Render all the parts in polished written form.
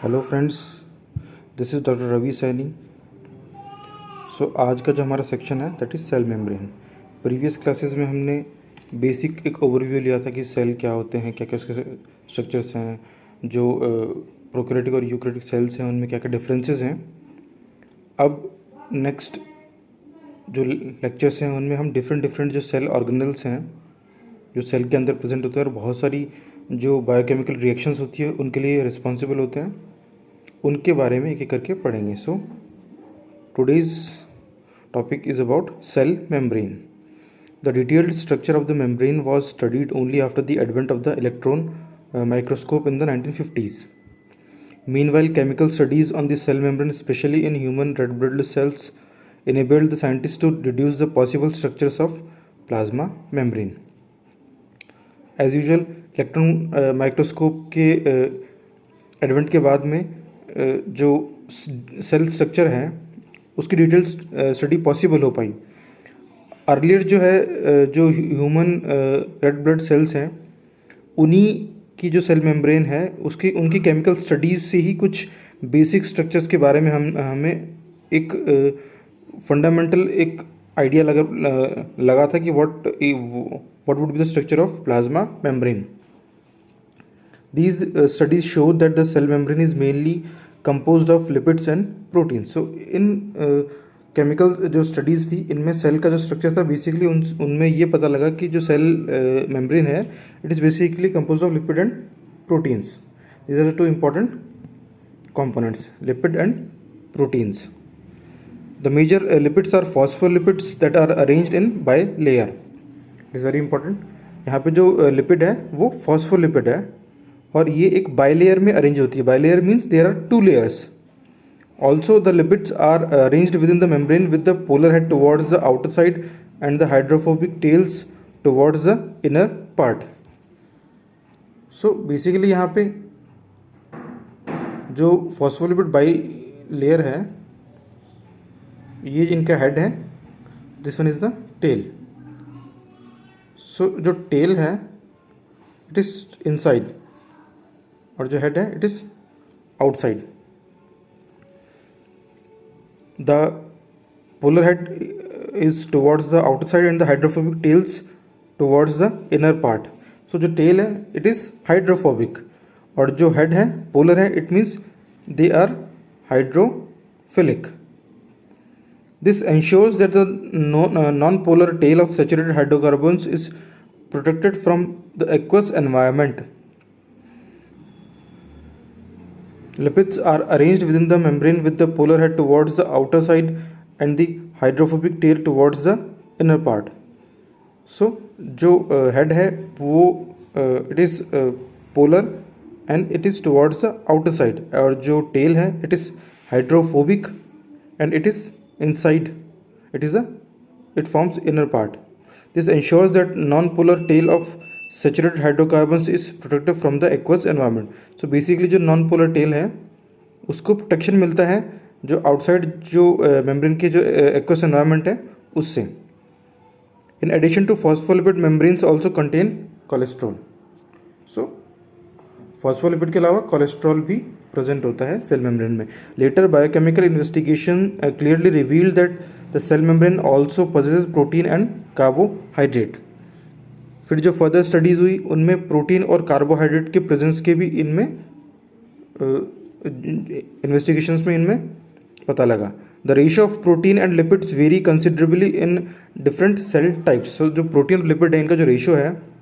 Hello friends, this is doctor Ravi Saini. आज का जो हमारा सेक्शन है that is cell membrane. Previous classes में हमने बेसिक एक ओवरव्यू लिया था कि सेल क्या होते हैं, क्या क्या उसके स्ट्रक्चर्स हैं, जो प्रोकैरियोटिक और यूकैरियोटिक सेल्स हैं उनमें क्या क्या डिफरेंसेस हैं। अब नेक्स्ट जो लेक्चर्स हैं उनमें हम डिफरेंट डिफरेंट जो सेल ऑर्गेनल्स हैं जो सेल के अंदर प्रेजेंट होते हैं और बहुत सारी जो बायोकेमिकल रिएक्शंस होती है उनके लिए रिस्पॉन्सिबल होते हैं, उनके बारे में एक एक करके पढ़ेंगे। Today's topic is about cell membrane. The detailed structure of the membrane was studied only after the advent of the electron microscope in the 1950s. Meanwhile, chemical studies on the cell membrane, especially in human red blood cells, enabled the scientists to deduce the possible structures of plasma membrane. As usual, electron microscope के advent के बाद में जो cell structure है उसकी details study possible हो पाई। Earlier जो है जो ह्यूमन रेड ब्लड सेल्स हैं उन्हीं की जो सेल मेम्ब्रेन है उसकी उनकी केमिकल स्टडीज़ से ही कुछ बेसिक स्ट्रक्चर्स के बारे में हमें एक फंडामेंटल एक आइडिया लगा था कि what would be the structure of plasma membrane. These studies showed that the cell membrane is mainly composed of lipids and proteins. So in chemical जो स्टडीज़ थी इनमें सेल का जो स्ट्रक्चर था बेसिकली उनमें ये पता लगा कि जो सेल मेम्ब्रेन है it is basically composed of lipid and proteins. These are the two important components, lipid and proteins. The major lipids are phospholipids that are arranged in bilayer. It is very important. यहाँ पे जो lipid है वो phospholipid है और ये एक bilayer में अरेंज होती है. Bilayer means there are two layers. Also the lipids are arranged within the membrane with the polar head towards the outer side and the hydrophobic tails towards the inner part. So basically यहाँ पे जो phospholipid bilayer है ये इनका head है. This one is the tail. So जो tail है it is inside और जो हेड है it is outside. The polar head is towards the outer side and the hydrophobic tails towards the inner part. So जो tail है it is hydrophobic और जो head है पोलर है. It means they are hydrophilic. This ensures that the non-polar tail of saturated hydrocarbons is protected from the aqueous environment. Lipids are arranged within the membrane with the polar head towards the outer side and the hydrophobic tail towards the inner part. So, जो head है वो it is polar and it is towards the outer side और जो tail है it is hydrophobic and it is inside. It forms inner part. This ensures that non-polar tail of saturated hydrocarbons is protected from the aqueous environment. So basically जो non-polar tail है उसको protection मिलता है जो outside जो membrane के जो aqueous environment है उससे. In addition to phospholipid membranes also contain cholesterol. So phospholipid के अलावा कोलेस्ट्रॉल भी प्रेजेंट होता है सेल मेम्ब्रेन में. Later biochemical investigation clearly revealed that the cell membrane also possesses protein and carbohydrate. फिर जो फर्दर स्टडीज़ हुई उनमें प्रोटीन और कार्बोहाइड्रेट के प्रेजेंस के भी इनमें इन्वेस्टिगेशंस में इनमें पता लगा. The ratio of protein and lipids very considerably in different cell types. So जो प्रोटीन और लिपिड है इनका जो रेशियो है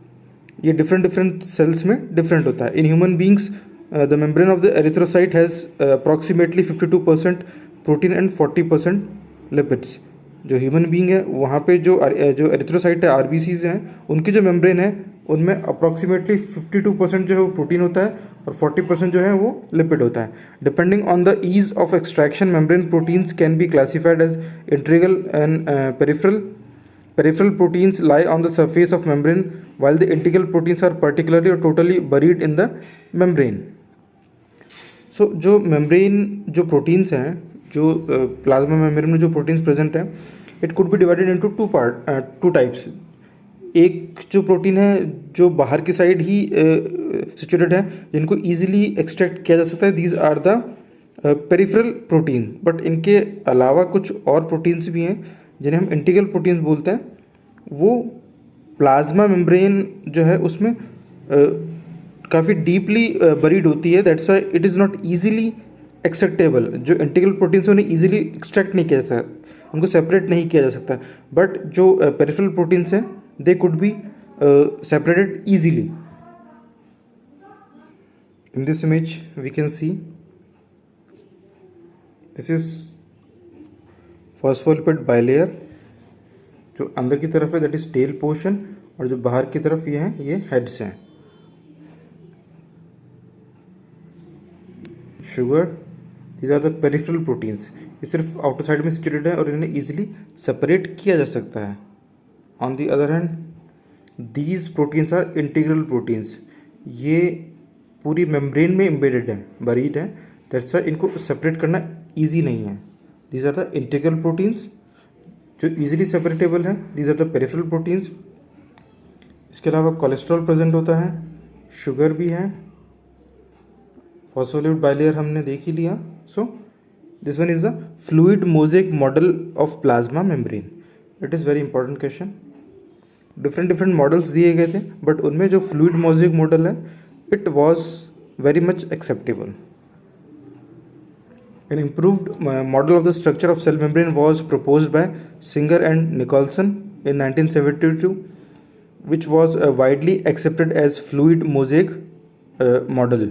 ये डिफरेंट सेल्स में डिफरेंट होता है. In human beings the membrane of the erythrocyte has approximately 52% protein and 40% lipids. जो ह्यूमन बींग है वहाँ पे जो एरिथ्रोसाइट है आरबीसीज हैं उनकी जो मेम्ब्रेन है उनमें अप्रॉक्सीमेटली 52% जो है वो प्रोटीन होता है और 40% जो है वो लिपिड होता है. Depending on the ease of extraction membrane proteins can be classified as integral and peripheral. Peripheral proteins lie on the surface of membrane while the integral proteins are particularly or totally buried in the membrane. So जो membrane जो proteins हैं जो plasma membrane में जो proteins present हैं it could be divided into two types. एक जो protein है जो बाहर की साइड ही सिचुएटेड है, जिनको इजीली एक्सट्रैक्ट किया जा सकता है, these are the peripheral protein. But इनके अलावा कुछ और प्रोटीन्स भी हैं जिन्हें हम इंटीग्रल प्रोटीन्स बोलते हैं, वो प्लाज्मा मेम्ब्रेन जो है उसमें काफ़ी डीपली बरीड होती है, that's why it is not easily acceptable. जो इंटीग्रल प्रोटीन्स हैं उन्हें ईजिली एक्सट्रैक्ट नहीं किया जा सकता, उनको सेपरेट नहीं किया जा सकता, बट जो पेरिफेरल प्रोटीन्स हैं they could be separated easily. In this image we can see this is phospholipid bilayer, जो अंदर की तरफ है दैट इज टेल पोर्शन, और जो बाहर की तरफ ये हैं ये हेड्स हैं। Sugar, these are the peripheral proteins, ये सिर्फ आउटर साइड में सिचुएटेड है और इन्हें ईजिली सेपरेट किया जा सकता है। On the other hand these proteins are integral proteins, ये पूरी मेम्ब्रेन में एम्बेडेड है, बरीड है, दैट्स वाई इनको सेपरेट करना ईजी नहीं है। These are the integral proteins जो ईजिली सेपरेटेबल है, these are the peripheral proteins. इसके अलावा कोलेस्ट्रॉल प्रेजेंट होता है, शुगर भी है, फॉस्फोलिपिड बाइलेयर हमने देख ही लिया। So this one is the fluid mosaic model of plasma membrane. It is very important question. Different models दिए गए थे, बट उनमें जो फ्लूइड मोज़ेक मॉडल है it was very much acceptable. An improved model of the structure of cell membrane was proposed by Singer and Nicholson in 1972, which was widely accepted as fluid mosaic model.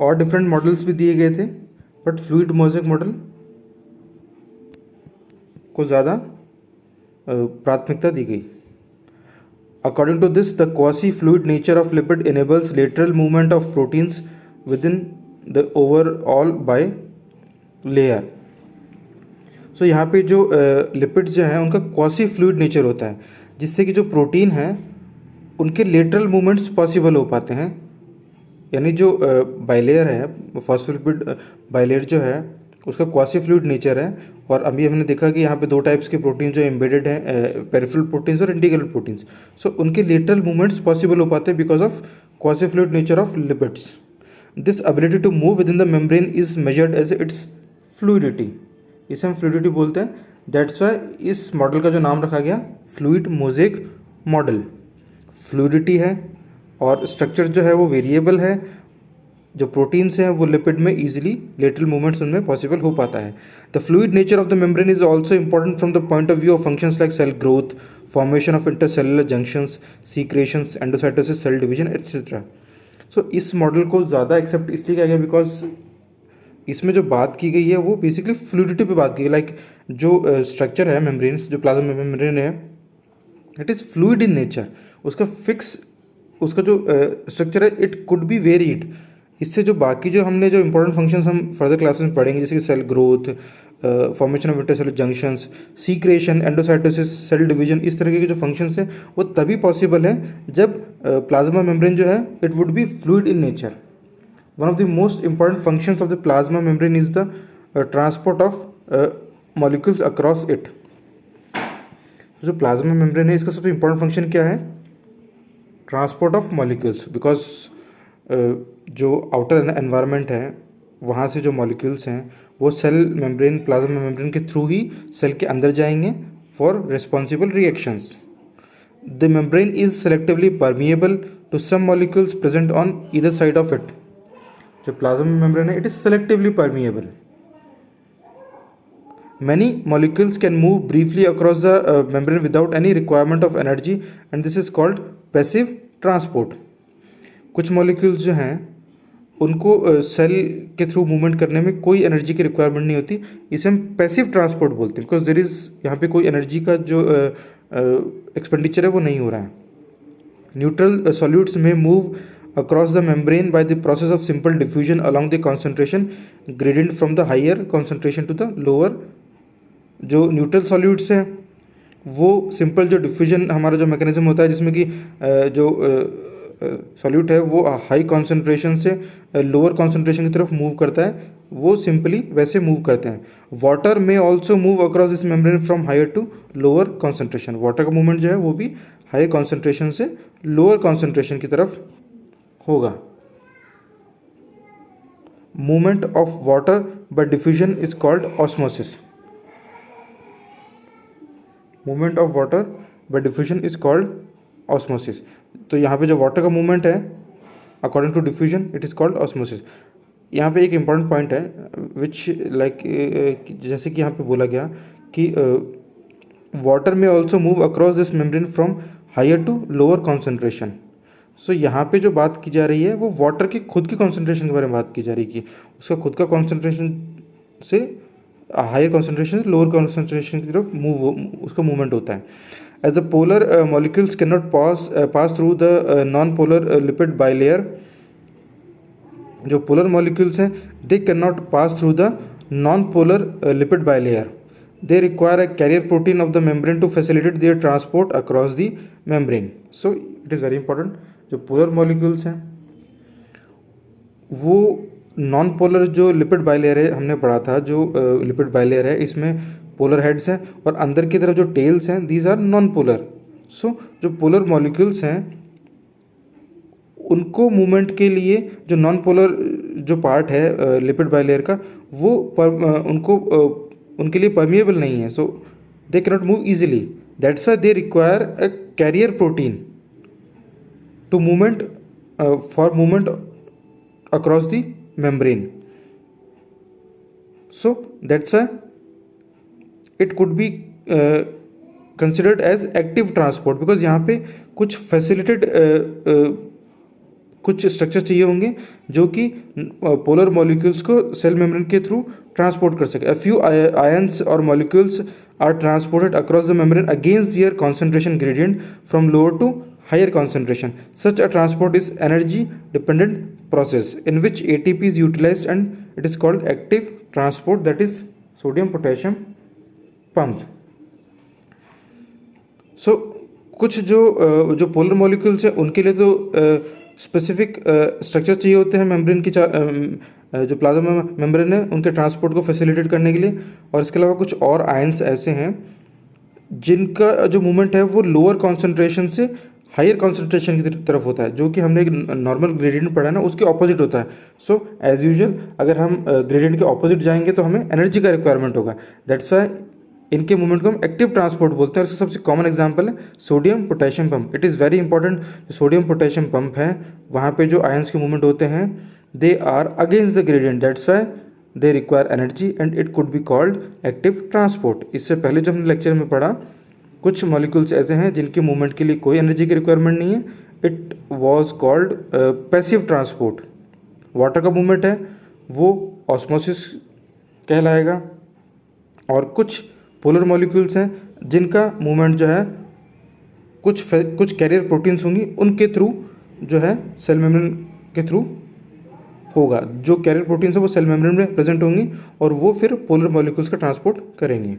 और different models भी दिए गए थे, but fluid mosaic model को ज़्यादा प्राथमिकता दी गई। According to this, the quasi-fluid nature of lipid enables lateral movement of proteins within the overall by layer. So यहाँ पे जो लिपिड्स जो हैं उनका क्वासी फ्लूइड नेचर होता है, जिससे कि जो प्रोटीन है उनके लेटरल मूवमेंट्स पॉसिबल हो पाते हैं। यानी जो बाइलेयर है, फॉस्फोलिपिड बाइलेयर जो है उसका क्वासी फ्लूइड नेचर है। और अभी हमने देखा कि यहाँ पे दो टाइप्स के प्रोटीन जो एम्बेडेड हैं, पेरिफेरल प्रोटीन्स और इंटीग्रल प्रोटीन्स। सो उनके लेटरल मूवमेंट्स पॉसिबल हो पाते हैं because of quasi fluid nature of lipids. This ability to move within the membrane is measured as its fluidity. इसे हम फ्लूइडिटी बोलते हैं, दैट्स वाई इस मॉडल का जो नाम रखा गया फ्लूइड मोज़ेक मॉडल। फ्लूइडिटी है और स्ट्रक्चर जो है वो वेरिएबल है, जो प्रोटीन्स हैं वो लिपिड में ईजिली लेटरल मूवमेंट्स उनमें पॉसिबल हो पाता है। The fluid nature of the membrane is also important from the point of view of functions like cell growth, formation of intercellular junctions, secretions, endocytosis, cell division etcetera. So इस model को ज़्यादा accept इसलिए किया गया because इसमें जो बात की गई है वो बेसिकली फ्लूइडिटी पे बात की गई। लाइक जो स्ट्रक्चर है मेम्ब्रेन्स, जो प्लाज्मा मेम्ब्रेन है it is fluid in nature, उसका फिक्स उसका जो स्ट्रक्चर है इट कुड बी वेरीड। इससे जो बाकी जो हमने जो इंपॉर्टेंट फंक्शंस हम फर्दर क्लासेस में पढ़ेंगे, जैसे कि cell growth, formation of intercellular junctions, secretion, endocytosis, cell division, इस तरह के जो फंक्शंस हैं वो तभी पॉसिबल है जब प्लाज्मा मेम्ब्रेन जो है it would be fluid in nature. One of the most important functions of the plasma membrane is the transport of molecules across it. जो प्लाज्मा मेम्ब्रेन है इसका सबसे इंपॉर्टेंट फंक्शन क्या है? ट्रांसपोर्ट ऑफ मॉलिक्यूल्स, बिकॉज जो outer environment है वहाँ से जो मॉलिक्यूल्स हैं वो सेल मेम्ब्रेन, प्लाज्मा मेम्ब्रेन के थ्रू ही सेल के अंदर जाएंगे for responsible reactions. The membrane is selectively permeable to some molecules present on either side of it. जो प्लाज्मा मेम्ब्रेन है it is selectively permeable. Many molecules can move briefly across the membrane without any requirement of energy and this is called passive transport. कुछ molecules जो हैं उनको cell के through movement करने में कोई एनर्जी की रिक्वायरमेंट नहीं होती, इसे हम पैसिव ट्रांसपोर्ट बोलते हैं बिकॉज देयर इज़ यहाँ पे कोई एनर्जी का जो एक्सपेंडिचर है वो नहीं हो रहा है। न्यूट्रल सॉल्यूट्स में move across the membrane by the process of simple diffusion along the concentration gradient from the higher concentration to the lower। जो न्यूट्रल सॉल्यूट्स हैं वो सिंपल जो डिफ्यूजन हमारा जो मैकेनिज्म होता है जिसमें कि जो सॉल्यूट है वो हाई कॉन्सेंट्रेशन से लोअर कॉन्सेंट्रेशन की तरफ मूव करता है वो सिंपली वैसे मूव करते हैं। वाटर में also move across this membrane from higher to lower concentration. Water का मूवमेंट जो है वो भी हायर कॉन्सेंट्रेशन से लोअर कॉन्सेंट्रेशन की तरफ होगा। Movement of water by diffusion is called osmosis. Movement of water by diffusion is called osmosis. तो यहाँ पे जो वाटर का मूवमेंट है according to diffusion it is called osmosis. यहाँ पे एक इम्पॉर्टेंट पॉइंट है विच जैसे कि यहाँ पे बोला गया कि वाटर में also move across this membrane from higher to lower concentration. So यहाँ पे जो बात की जा रही है वो वाटर की खुद की कॉन्सेंट्रेशन के बारे में बात की जा रही है कि उसका खुद का कॉन्सेंट्रेशन से हायर कॉन्सेंट्रेशन से लोअर कॉन्सेंट्रेशन की तरफ उसका मूवमेंट होता है। As the polar molecules can not pass through the non polar lipid bilayer. जो पोलर मॉलिक्यूल्स हैं they can not pass through the non polar lipid bilayer. They require a carrier protein of the membrane to facilitate their transport across the membrane. So it is very important. जो polar molecules हैं वो non polar जो lipid bilayer है हमने पढ़ा था, जो lipid bilayer है इसमें पोलर हेड्स हैं और अंदर की तरफ जो टेल्स हैं these are non polar. So जो पोलर मॉलिक्यूल्स हैं उनको मूवमेंट के लिए जो नॉन पोलर जो पार्ट है लिपिड बाइलेयर का वो उनके लिए परमिएबल नहीं है। So they can not move easily, that's why they require a carrier protein to movement for movement across the membrane. So that's why it could be considered as active transport because यहाँ पे कुछ facilitated कुछ structure चाहिए होंगे जो कि polar molecules को cell membrane के थ्रू ट्रांसपोर्ट कर सके। A few ions or molecules are transported across the membrane against their concentration gradient from lower to higher concentration. Such a transport is energy dependent process in which ATP is utilized and it is called active transport, that is sodium potassium pump. So कुछ जो polar molecules हैं उनके लिए तो specific structure चाहिए होते हैं membrane की जो प्लाज्मा मेम्ब्रेन है उनके ट्रांसपोर्ट को फैसिलिटेट करने के लिए। और इसके अलावा कुछ और आयंस ऐसे हैं जिनका जो मूवमेंट है वो लोअर कॉन्सेंट्रेशन से हायर कॉन्सेंट्रेशन की तरफ होता है, जो कि हमने एक नॉर्मल ग्रेडियंट पढ़ा है ना उसके ऑपोजिट होता है। सो एज यूजुअल अगर हम ग्रेडियंट के ऑपोजिट जाएंगे तो हमें एनर्जी का रिक्वायरमेंट होगा, दैट्स वाई इनके मूवमेंट को हम एक्टिव ट्रांसपोर्ट बोलते हैं। इसका सबसे कॉमन एग्जांपल है sodium potassium pump. It is very important. Sodium potassium pump है वहाँ पे जो आयंस के मूवमेंट होते हैं they are against the gradient, that's why they require energy and it could be called active transport. इससे पहले जो हमने लेक्चर में पढ़ा कुछ मॉलिक्यूल्स ऐसे हैं जिनके मूवमेंट के लिए कोई एनर्जी की रिक्वायरमेंट नहीं है, it was called passive transport. Water का मूवमेंट है वो ऑस्मोसिस कहलाएगा। और कुछ पोलर मॉलिक्यूल्स हैं जिनका मूवमेंट जो है कुछ कैरियर प्रोटीन्स होंगी उनके थ्रू जो है सेल मेम्ब्रेन के थ्रू होगा। जो कैरियर प्रोटीन्स है वो सेल मेम्ब्रेन में प्रेजेंट होंगी और वो फिर पोलर मॉलिक्यूल्स का ट्रांसपोर्ट करेंगी।